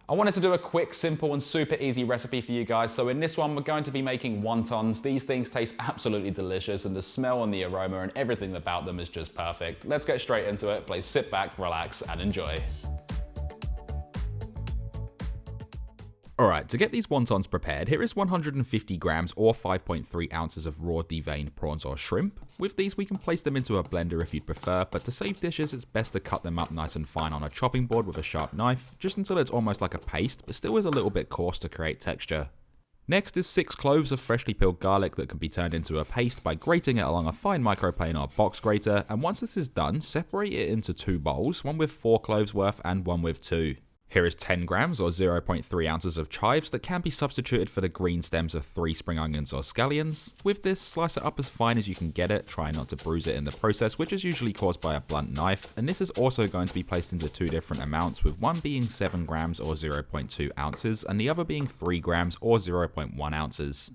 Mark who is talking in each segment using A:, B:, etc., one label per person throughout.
A: I wanted to do a quick, simple and super easy recipe for you guys. So in this one, we're going to be making wontons. These things taste absolutely delicious and the smell and the aroma and everything about them is just perfect. Let's get straight into it. Please sit back, relax and enjoy. Alright, to get these wontons prepared, here is 150 grams or 5.3 ounces of raw deveined prawns or shrimp. With these we can place them into a blender if you'd prefer, but to save dishes it's best to cut them up nice and fine on a chopping board with a sharp knife, just until it's almost like a paste, but still is a little bit coarse to create texture. Next is 6 cloves of freshly peeled garlic that can be turned into a paste by grating it along a fine microplane or box grater, and once this is done, separate it into 2 bowls, one with 4 cloves worth and one with 2. Here is 10 grams or 0.3 ounces of chives that can be substituted for the green stems of 3 spring onions or scallions. With this, slice it up as fine as you can get it, try not to bruise it in the process, which is usually caused by a blunt knife, and this is also going to be placed into 2 different amounts, with one being 7 grams or 0.2 ounces and the other being 3 grams or 0.1 ounces.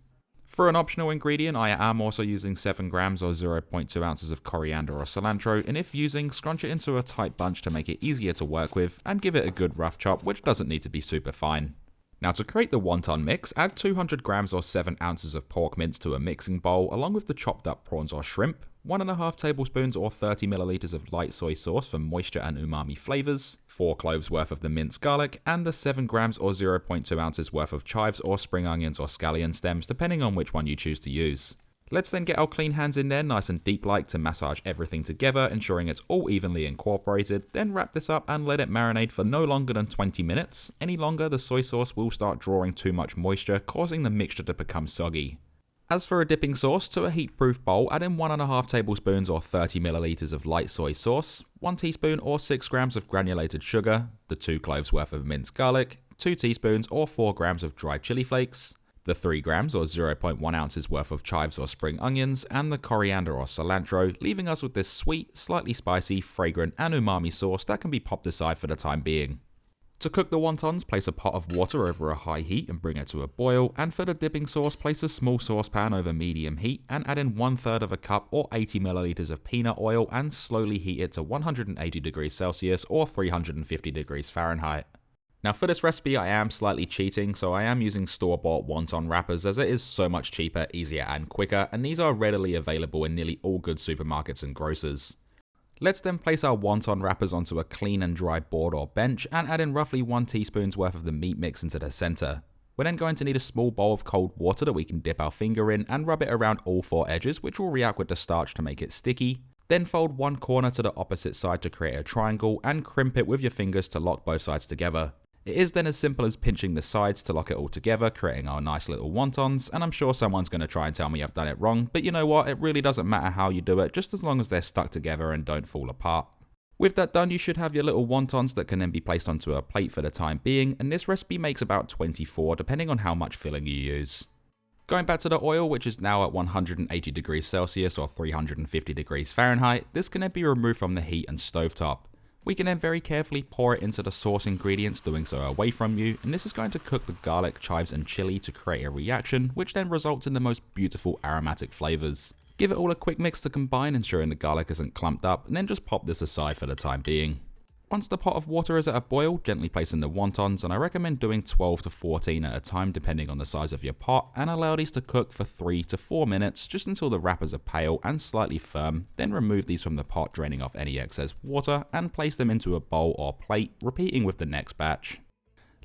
A: For an optional ingredient, I am also using 7 grams or 0.2 ounces of coriander or cilantro, and if using, scrunch it into a tight bunch to make it easier to work with, and give it a good rough chop, which doesn't need to be super fine. Now to create the wonton mix, add 200 grams or 7 ounces of pork mince to a mixing bowl, along with the chopped up prawns or shrimp, 1.5 tablespoons or 30 milliliters of light soy sauce for moisture and umami flavors, 4 cloves worth of the minced garlic, and the 7 grams or 0.2 ounces worth of chives or spring onions or scallion stems, depending on which one you choose to use. Let's then get our clean hands in there nice and deep like to massage everything together, ensuring it's all evenly incorporated, then wrap this up and let it marinate for no longer than 20 minutes. Any longer, the soy sauce will start drawing too much moisture, causing the mixture to become soggy. As for a dipping sauce, to a heat-proof bowl, add in 1.5 tablespoons or 30 milliliters of light soy sauce, 1 teaspoon or 6 grams of granulated sugar, the 2 cloves worth of minced garlic, 2 teaspoons or 4 grams of dried chili flakes, the 3 grams or 0.1 ounces worth of chives or spring onions, and the coriander or cilantro, leaving us with this sweet, slightly spicy, fragrant and umami sauce that can be popped aside for the time being. To cook the wontons, place a pot of water over a high heat and bring it to a boil, and for the dipping sauce, place a small saucepan over medium heat and add in 1/3 of a cup or 80 milliliters of peanut oil and slowly heat it to 180 degrees Celsius or 350 degrees Fahrenheit. Now for this recipe I am slightly cheating, so I am using store-bought wonton wrappers as it is so much cheaper, easier and quicker, and these are readily available in nearly all good supermarkets and grocers. Let's then place our wonton wrappers onto a clean and dry board or bench and add in roughly 1 teaspoon's worth of the meat mix into the center. We're then going to need a small bowl of cold water that we can dip our finger in and rub it around all 4 edges, which will react with the starch to make it sticky. Then fold one corner to the opposite side to create a triangle and crimp it with your fingers to lock both sides together. It is then as simple as pinching the sides to lock it all together, creating our nice little wontons, and I'm sure someone's going to try and tell me I've done it wrong, but you know what, it really doesn't matter how you do it, just as long as they're stuck together and don't fall apart. With that done, you should have your little wontons that can then be placed onto a plate for the time being, and this recipe makes about 24 depending on how much filling you use. Going back to the oil, which is now at 180 degrees Celsius or 350 degrees Fahrenheit, this can then be removed from the heat and stovetop. We can then very carefully pour it into the sauce ingredients, doing so away from you, and this is going to cook the garlic, chives and chili to create a reaction, which then results in the most beautiful aromatic flavours. Give it all a quick mix to combine, ensuring the garlic isn't clumped up, and then just pop this aside for the time being. Once the pot of water is at a boil, gently place in the wontons, and I recommend doing 12 to 14 at a time depending on the size of your pot, and allow these to cook for 3 to 4 minutes just until the wrappers are pale and slightly firm. Then remove these from the pot, draining off any excess water, and place them into a bowl or plate, repeating with the next batch.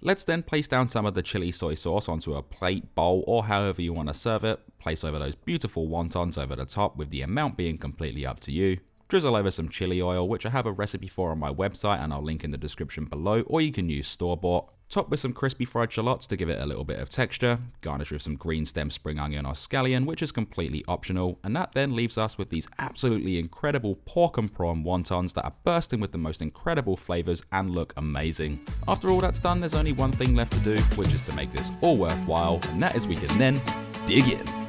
A: Let's then place down some of the chili soy sauce onto a plate, bowl, or however you want to serve it. Place over those beautiful wontons over the top, with the amount being completely up to you. Drizzle over some chili oil, which I have a recipe for on my website and I'll link in the description below, or you can use store-bought. Top with some crispy fried shallots to give it a little bit of texture. Garnish with some green stem spring onion or scallion, which is completely optional, and that then leaves us with these absolutely incredible pork and prawn wontons that are bursting with the most incredible flavours and look amazing. After all that's done, there's only one thing left to do, which is to make this all worthwhile, and that is we can then dig in.